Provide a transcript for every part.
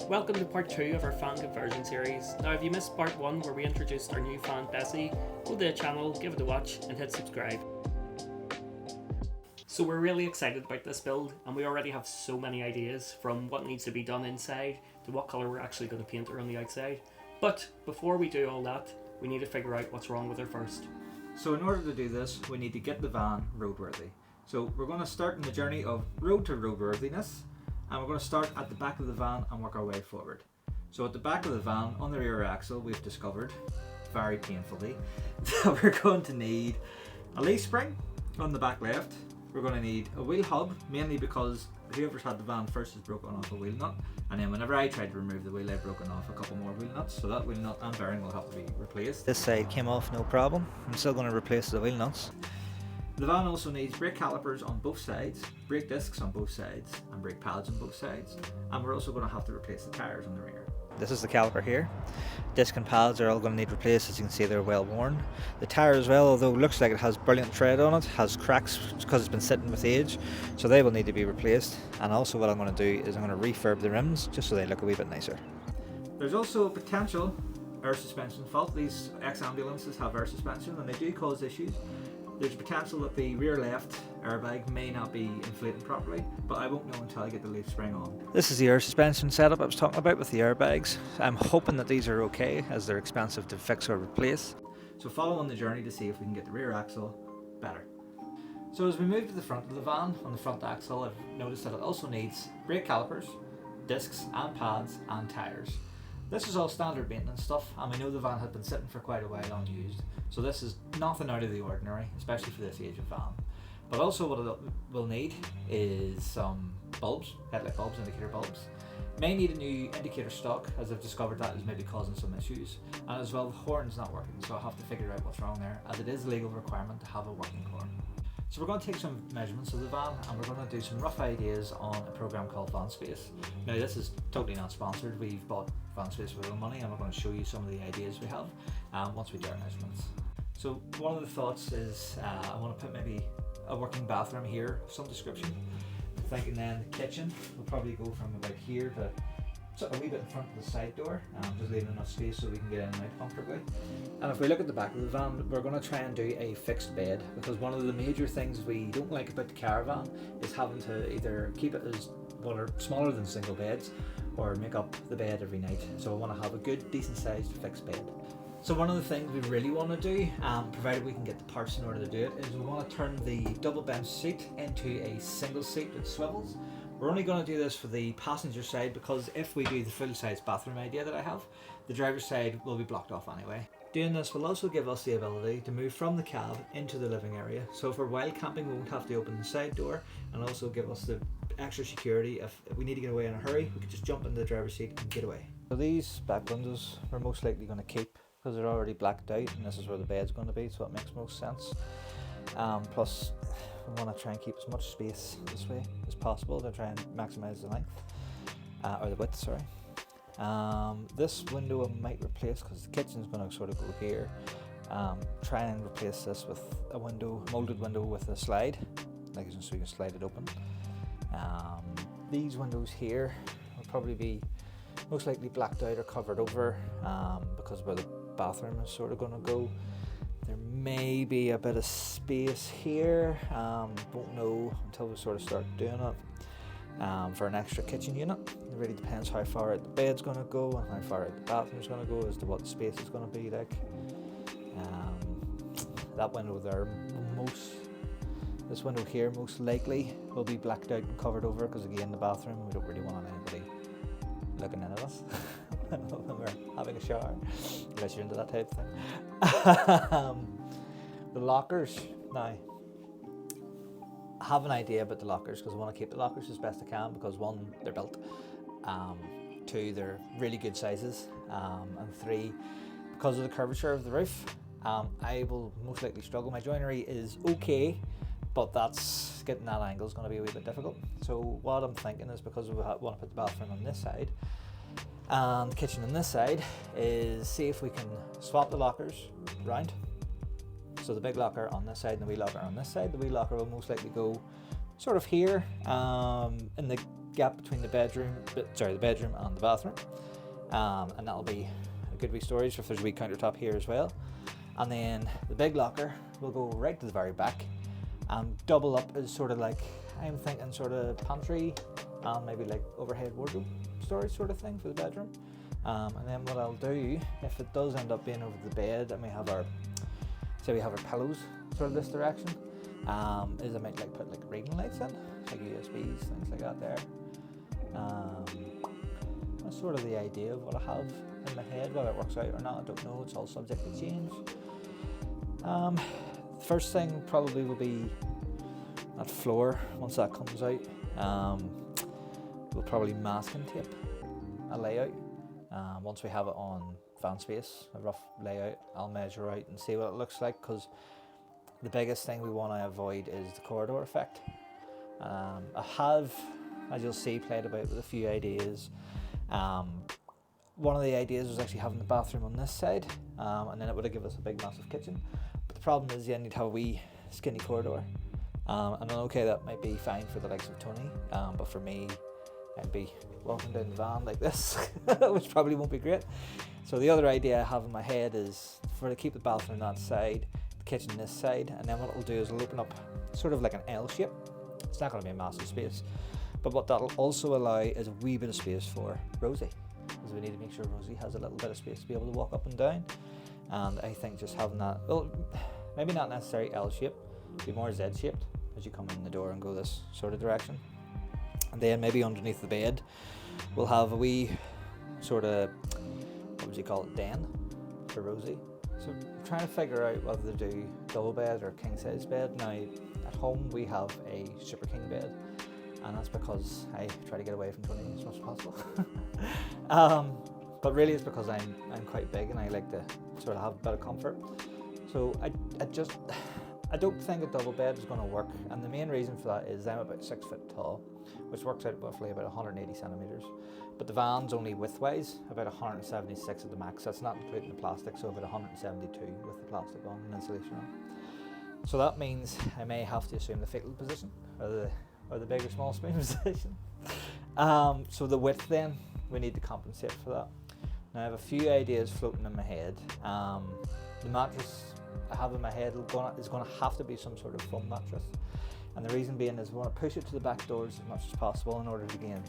Welcome to part 2 of our fan conversion series. Now if you missed part 1 where we introduced our new fan Bessie, go to the channel, give it a watch and hit subscribe. So we're really excited about this build and we already have so many ideas, from what needs to be done inside to what colour we're actually going to paint her on the outside. But before we do all that, we need to figure out what's wrong with her first. So in order to do this, we need to get the van roadworthy. So we're going to start in the journey of road to roadworthiness, and we're going to start at the back of the van and work our way forward. So at the back of the van, on the rear axle, we've discovered, very painfully, that we're going to need a leaf spring on the back left. We're going to need a wheel hub, mainly because whoever's had the van first has broken off a wheel nut, and then whenever I tried to remove the wheel, I've broken off a couple more wheel nuts, so that wheel nut and bearing will have to be replaced. This side came off no problem. I'm still going to replace the wheel nuts. The van also needs brake calipers on both sides, brake discs on both sides, and brake pads on both sides, and we're also going to have to replace the tyres on the rear. This is the caliper here. Disc and pads are all going to need replaced. As you can see, they're well worn. The tyre as well, although it looks like it has brilliant tread on it, has cracks because it's been sitting with age, so they will need to be replaced. And also what I'm going to do is I'm going to refurb the rims just so they look a wee bit nicer. There's also a potential air suspension fault. These ex-ambulances have air suspension and they do cause issues. There's potential that the rear left airbag may not be inflating properly, but I won't know until I get the leaf spring on. This is the air suspension setup I was talking about with the airbags. I'm hoping that these are okay, as they're expensive to fix or replace. So follow on the journey to see if we can get the rear axle better. So as we move to the front of the van, on the front axle, I've noticed that it also needs brake calipers, discs and pads and tyres. This is all standard maintenance stuff, and we know the van had been sitting for quite a while unused, so this is nothing out of the ordinary, especially for this age of van. But also what it will need is some bulbs, headlight bulbs, indicator bulbs. May need a new indicator stock, as I've discovered that is maybe causing some issues, and as well the horn's not working, so I'll have to figure out what's wrong there, as it is a legal requirement to have a working horn. So we're going to take some measurements of the van and we're going to do some rough ideas on a program called VANSPACE. Now this is totally not sponsored, we've bought VANSPACE with our own money and we're going to show you some of the ideas we have once we do our measurements. So one of the thoughts is I want to put maybe a working bathroom here of some description. I'm thinking then the kitchen will probably go from about here to a wee bit in front of the side door, just leaving enough space so we can get in and out comfortably. And if we look at the back of the van, we're going to try and do a fixed bed, because one of the major things we don't like about the caravan is having to either keep it as what are smaller than single beds or make up the bed every night. So I want to have a good decent sized fixed bed. So one of the things we really want to do, provided we can get the parts in order to do it, is we want to turn the double bench seat into a single seat that swivels. We're only going to do this for the passenger side, because if we do the full-size bathroom idea that I have, the driver's side will be blocked off anyway. Doing this will also give us the ability to move from the cab into the living area, so for wild camping we won't have to open the side door, and also give us the extra security. If we need to get away in a hurry, we can just jump into the driver's seat and get away. So these back windows we're most likely going to keep, because they're already blacked out and this is where the bed's going to be, so it makes most sense. Plus we want to try and keep as much space this way as possible to try and maximise the length, or the width, sorry. This window I might replace, because the kitchen's going to sort of go here. Try and replace this with a window, moulded window with a slide, like so you can slide it open. These windows here will probably be most likely blacked out or covered over, because where the bathroom is sort of going to go. There may be a bit of space here, won't know until we sort of start doing it, for an extra kitchen unit. It really depends how far out the bed's going to go and how far out the bathroom's going to go as to what the space is going to be like. That window there, this window here most likely will be blacked out and covered over, because again the bathroom, we don't really want anybody looking in at us when we're having a shower, unless you're into that type of thing. The lockers, now I have an idea about the lockers, because I want to keep the lockers as best I can, because one, they're built, two, they're really good sizes, and three, because of the curvature of the roof, I will most likely struggle. My joinery is okay, but that's getting that angle is going to be a wee bit difficult. So what I'm thinking is, because we want to put the bathroom on this side and the kitchen on this side, is see if we can swap the lockers round. So the big locker on this side and the wee locker on this side. The wee locker will most likely go sort of here in the gap between the bedroom and the bathroom, and that'll be a good wee storage if there's a wee countertop here as well. And then the big locker will go right to the very back, double up as sort of like, I'm thinking sort of pantry and maybe like overhead wardrobe storage sort of thing for the bedroom. And then what I'll do, if it does end up being over the bed and we have our pillows sort of this direction, is I might like put like reading lights in, like USBs, things like that there. That's sort of the idea of what I have in my head. Whether it works out or not, I don't know. It's all subject to change. First thing probably will be that floor. Once that comes out, we'll probably masking tape a layout. Once we have it on VANSPACE, a rough layout, I'll measure out and see what it looks like, because the biggest thing we want to avoid is the corridor effect. I have, as you'll see, played about with a few ideas. One of the ideas was actually having the bathroom on this side, and then it would have given us a big massive kitchen. But the problem is you need to have a wee skinny corridor. And okay, that might be fine for the likes of Tony, but for me, I'd be walking down the van like this, which probably won't be great. So the other idea I have in my head is to keep the bathroom that side, the kitchen this side, and then what it'll do is it'll open up sort of like an L shape. It's not going to be a massive space, but what that'll also allow is a wee bit of space for Rosie, because we need to make sure Rosie has a little bit of space to be able to walk up and down. And I think just having that, well, maybe not necessarily L shape, be more Z shaped as you come in the door and go this sort of direction. And then maybe underneath the bed we'll have a wee sort of, what would you call it, den for Rosie. So I'm trying to figure out whether to do double bed or king size bed. Now at home we have a super king bed, and that's because I try to get away from Tony as much as possible. But really it's because I'm quite big and I like to sort of have a bit of comfort. So I don't think a double bed is going to work, and the main reason for that is I'm about 6 foot tall, which works out roughly about 180 centimetres. But the van's only widthwise about 176 at the max. That's not including the plastic, so about 172 with the plastic on and insulation on. So that means I may have to assume the fetal position, or the big or small spoon position. So the width then, we need to compensate for that. Now I have a few ideas floating in my head. The mattress I have in my head is going to have to be some sort of foam mattress, and the reason being is we want to push it to the back doors as much as possible in order to gain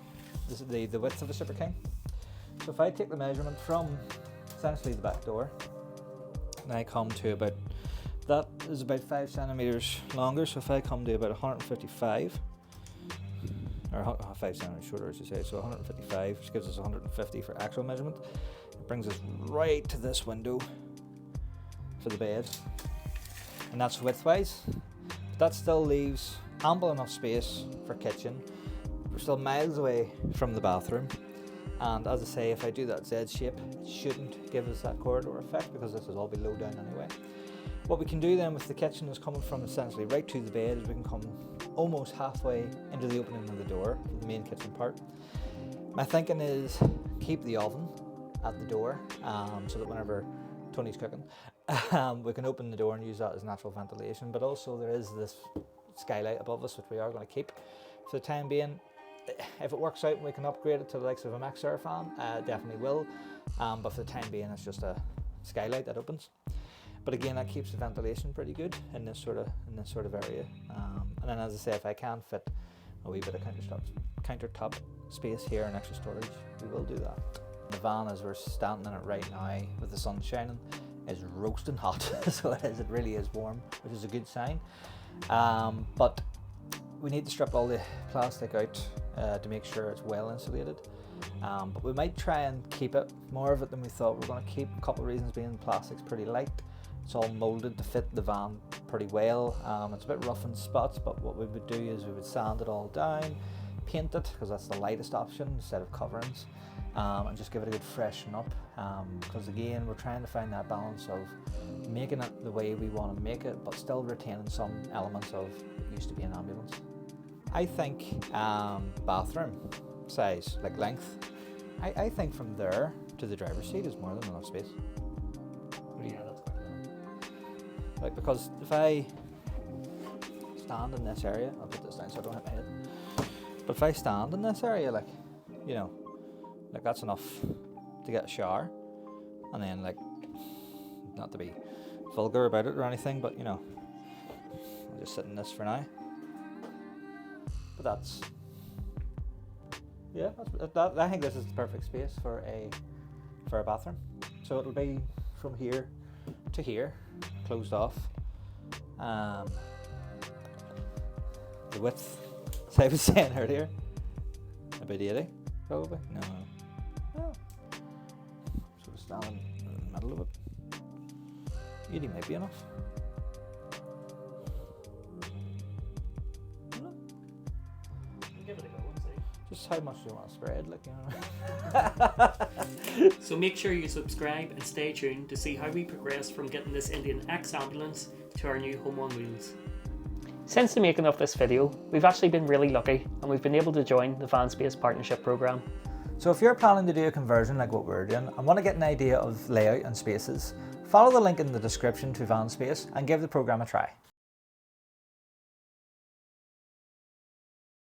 the width of a Super King. So if I take the measurement from essentially the back door, and I come to about, that is about 5 centimeters longer, so if I come to about 155, or 5 centimeters shorter I should say, so 155, which gives us 150 for actual measurement, it brings us right to this window for the bed, and that's widthwise. But that still leaves ample enough space for kitchen. We're still miles away from the bathroom, and as I say, if I do that Z shape, it shouldn't give us that corridor effect, because this is all below down anyway. What we can do then with the kitchen is coming from essentially right to the bed, is we can come almost halfway into the opening of the door for the main kitchen part. My thinking is keep the oven at the door, so that whenever Tony's cooking, we can open the door and use that as natural ventilation. But also there is this skylight above us, which we are going to keep for the time being. If it works out and we can upgrade it to the likes of a max air fan, definitely will. But for the time being, it's just a skylight that opens. But again, that keeps the ventilation pretty good in this sort of area. And then, as I say, if I can fit a wee bit of countertop space here and extra storage, we will do that. The van, as we're standing in it right now with the sun shining, is roasting hot. So it really is warm, which is a good sign. But we need to strip all the plastic out to make sure it's well insulated. But we might try and keep it, more of it than we thought we were going to keep. A couple of reasons being the plastic's pretty light. It's all moulded to fit the van pretty well. It's a bit rough in spots, but what we would do is we would sand it all down, paint it, because that's the lightest option instead of coverings, and just give it a good freshen up. Because again, we're trying to find that balance of making it the way we want to make it, but still retaining some elements of it used to be an ambulance. I think bathroom size, like length, I think from there to the driver's seat is more than enough space. Yeah, that's quite long. Like, because if I stand in this area, I'll put this down so I don't hit my head. But if I stand in this area, like, you know, like that's enough to get a shower. And then, like, not to be vulgar about it or anything, but you know, I'll just sit in this for now. But that's, yeah, I think this is the perfect space for a bathroom. So it'll be from here to here, closed off. The width, as I was saying earlier, about 80, probably. No. So we're standing in the middle of it. 80 might be enough. Give it a go and see. Just how much do you want to spread, like, you know? So make sure you subscribe and stay tuned to see how we progress from getting this Indian X-ambulance to our new home on wheels. Since the making of this video, we've actually been really lucky and we've been able to join the VANSPACE partnership program. So if you're planning to do a conversion like what we're doing and want to get an idea of layout and spaces, follow the link in the description to VANSPACE and give the program a try.